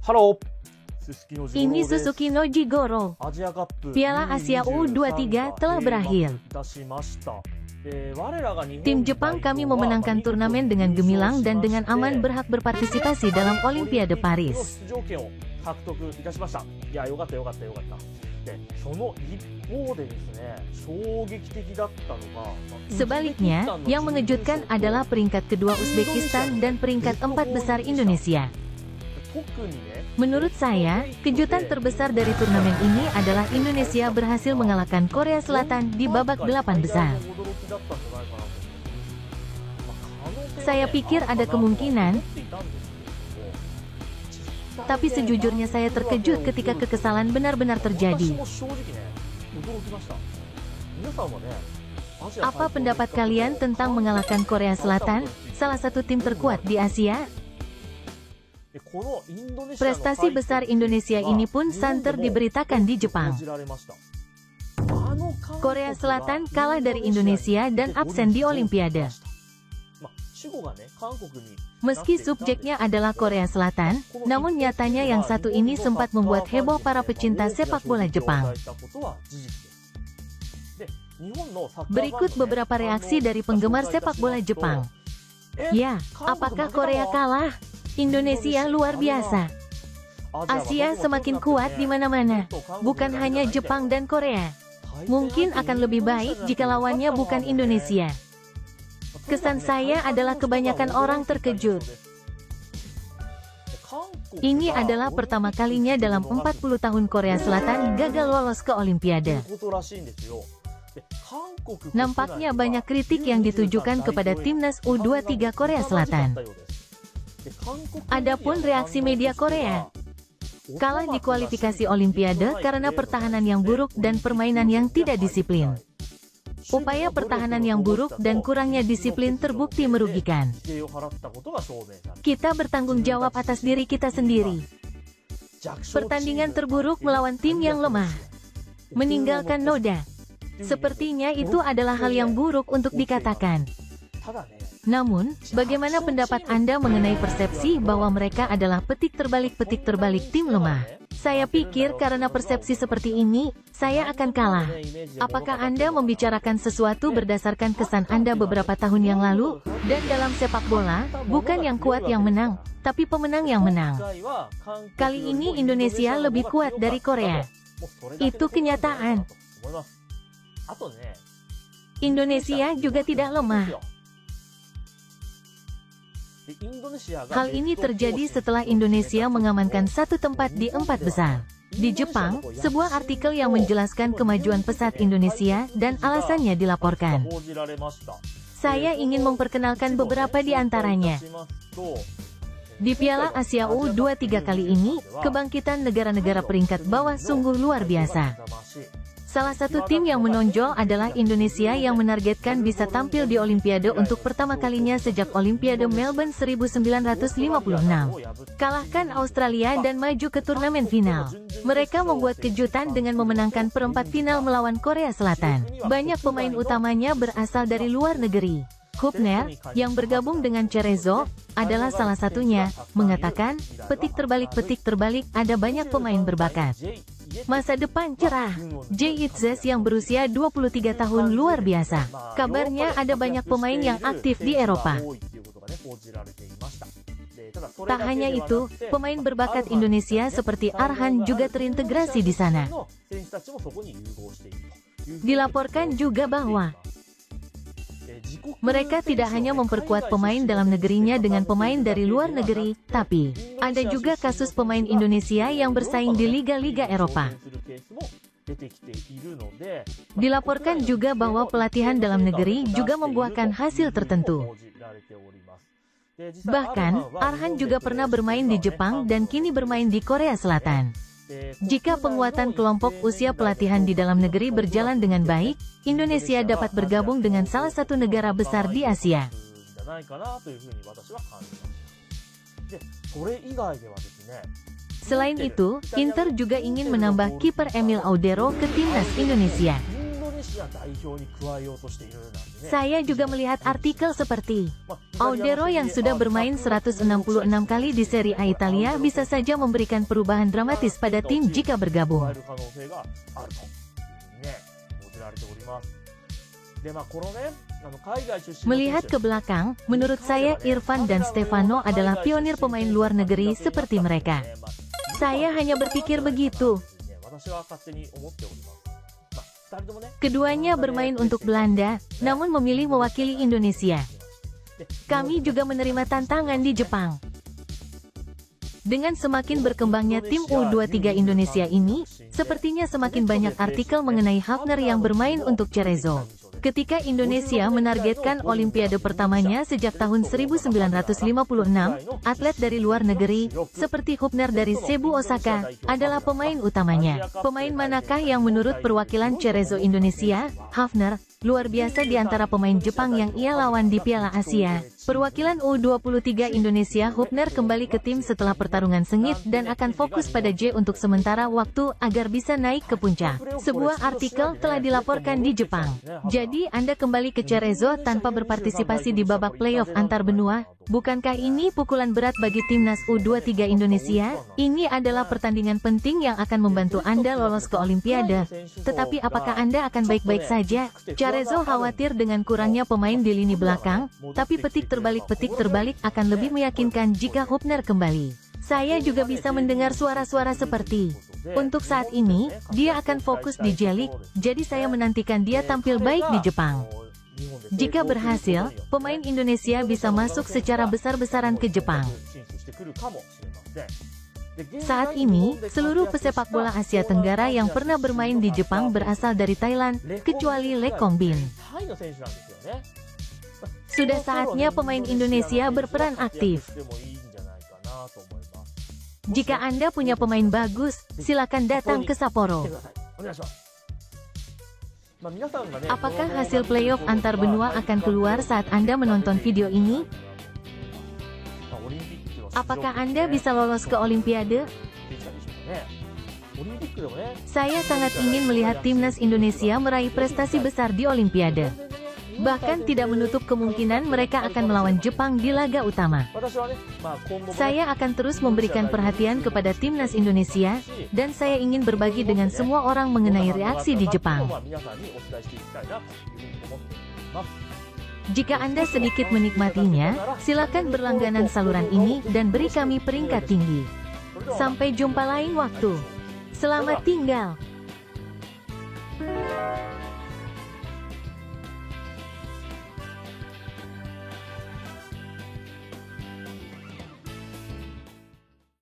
Halo. Ini Suzuki no Jigoro. Piala Asia U23 telah berakhir. Tim Jepang kami memenangkan turnamen dengan gemilang dan dengan aman berhak berpartisipasi dalam Olimpiade Paris. Sebaliknya, yang mengejutkan adalah peringkat kedua Uzbekistan dan peringkat 4 besar Indonesia. Menurut saya, kejutan terbesar dari turnamen ini adalah Indonesia berhasil mengalahkan Korea Selatan di babak 8 besar. Saya pikir ada kemungkinan, tapi sejujurnya saya terkejut ketika kekesalan benar-benar terjadi. Apa pendapat kalian tentang mengalahkan Korea Selatan, salah satu tim terkuat di Asia? Prestasi besar Indonesia ini pun santer diberitakan di Jepang. Korea Selatan kalah dari Indonesia dan absen di Olimpiade. Meski subjeknya adalah Korea Selatan, namun nyatanya yang satu ini sempat membuat heboh para pecinta sepak bola Jepang. Berikut beberapa reaksi dari penggemar sepak bola Jepang. Ya, apakah Korea kalah? Indonesia luar biasa. Asia semakin kuat di mana-mana, bukan hanya Jepang dan Korea. Mungkin akan lebih baik jika lawannya bukan Indonesia. Kesan saya adalah kebanyakan orang terkejut. Ini adalah pertama kalinya dalam 40 tahun Korea Selatan gagal lolos ke Olimpiade. Nampaknya banyak kritik yang ditujukan kepada timnas U23 Korea Selatan. Adapun reaksi media Korea, kalah di kualifikasi Olimpiade karena pertahanan yang buruk dan permainan yang tidak disiplin. Upaya pertahanan yang buruk dan kurangnya disiplin terbukti merugikan. Kita bertanggung jawab atas diri kita sendiri. Pertandingan terburuk melawan tim yang lemah, meninggalkan noda. Sepertinya itu adalah hal yang buruk untuk dikatakan. Namun, bagaimana pendapat Anda mengenai persepsi bahwa mereka adalah petik terbalik tim lemah? Saya pikir karena persepsi seperti ini, saya akan kalah. Apakah Anda membicarakan sesuatu berdasarkan kesan Anda beberapa tahun yang lalu? Dan dalam sepak bola, bukan yang kuat yang menang, tapi pemenang yang menang. Kali ini Indonesia lebih kuat dari Korea. Itu kenyataan. Indonesia juga tidak lemah. Hal ini terjadi setelah Indonesia mengamankan satu tempat di 4 besar. Di Jepang, sebuah artikel yang menjelaskan kemajuan pesat Indonesia dan alasannya dilaporkan. Saya ingin memperkenalkan beberapa di antaranya. Di Piala Asia U23 kali ini, kebangkitan negara-negara peringkat bawah sungguh luar biasa. Salah satu tim yang menonjol adalah Indonesia yang menargetkan bisa tampil di Olimpiade untuk pertama kalinya sejak Olimpiade Melbourne 1956. Kalahkan Australia dan maju ke turnamen final. Mereka membuat kejutan dengan memenangkan perempat final melawan Korea Selatan. Banyak pemain utamanya berasal dari luar negeri. Hubner, yang bergabung dengan Cerezo, adalah salah satunya, mengatakan, petik terbalik, ada banyak pemain berbakat. Masa depan cerah. Jay Itzes yang berusia 23 tahun luar biasa. Kabarnya ada banyak pemain yang aktif di Eropa. Tak hanya itu, pemain berbakat Indonesia seperti Arhan juga terintegrasi di sana. Dilaporkan juga bahwa mereka tidak hanya memperkuat pemain dalam negerinya dengan pemain dari luar negeri, tapi ada juga kasus pemain Indonesia yang bersaing di liga-liga Eropa. Dilaporkan juga bahwa pelatihan dalam negeri juga membuahkan hasil tertentu. Bahkan, Arhan juga pernah bermain di Jepang dan kini bermain di Korea Selatan. Jika penguatan kelompok usia pelatihan di dalam negeri berjalan dengan baik, Indonesia dapat bergabung dengan salah satu negara besar di Asia. Selain itu, Inter juga ingin menambah kiper Emil Audero ke timnas Indonesia. Saya juga melihat artikel seperti Audero yang sudah bermain 166 kali di Serie A Italia bisa saja memberikan perubahan dramatis pada tim jika bergabung. Melihat ke belakang, menurut saya Irfan dan Stefano adalah pionir pemain luar negeri seperti mereka. Saya hanya berpikir begitu. Keduanya bermain untuk Belanda, namun memilih mewakili Indonesia. Kami juga menerima tantangan di Jepang. Dengan semakin berkembangnya tim U23 Indonesia ini, sepertinya semakin banyak artikel mengenai Hafner yang bermain untuk Cerezo. Ketika Indonesia menargetkan Olimpiade pertamanya sejak tahun 1956, atlet dari luar negeri, seperti Hübner dari Cebu Osaka, adalah pemain utamanya. Pemain manakah yang menurut perwakilan Cerezo Indonesia, Hafner, luar biasa di antara pemain Jepang yang ia lawan di Piala Asia? Perwakilan U23 Indonesia Hübner kembali ke tim setelah pertarungan sengit dan akan fokus pada J untuk sementara waktu agar bisa naik ke puncak. Sebuah artikel telah dilaporkan di Jepang. Jadi Anda kembali ke Cerezo tanpa berpartisipasi di babak playoff antar benua? Bukankah ini pukulan berat bagi timnas U23 Indonesia? Ini adalah pertandingan penting yang akan membantu Anda lolos ke Olimpiade. Tetapi apakah Anda akan baik-baik saja? Cerezo khawatir dengan kurangnya pemain di lini belakang, tapi petik terbalik akan lebih meyakinkan jika Hübner kembali. Saya juga bisa mendengar suara-suara seperti, untuk saat ini, dia akan fokus di J-League, jadi saya menantikan dia tampil baik di Jepang. Jika berhasil, pemain Indonesia bisa masuk secara besar-besaran ke Jepang. Saat ini, seluruh pesepak bola Asia Tenggara yang pernah bermain di Jepang berasal dari Thailand, kecuali Lee Kong-bin. Sudah saatnya pemain Indonesia berperan aktif. Jika Anda punya pemain bagus, silakan datang ke Sapporo. Apakah hasil playoff antar benua akan keluar saat Anda menonton video ini? Apakah Anda bisa lolos ke Olimpiade? Saya sangat ingin melihat timnas Indonesia meraih prestasi besar di Olimpiade. Bahkan tidak menutup kemungkinan mereka akan melawan Jepang di laga utama. Saya akan terus memberikan perhatian kepada timnas Indonesia, dan saya ingin berbagi dengan semua orang mengenai reaksi di Jepang. Jika Anda sedikit menikmatinya, silakan berlangganan saluran ini dan beri kami peringkat tinggi. Sampai jumpa lain waktu. Selamat tinggal.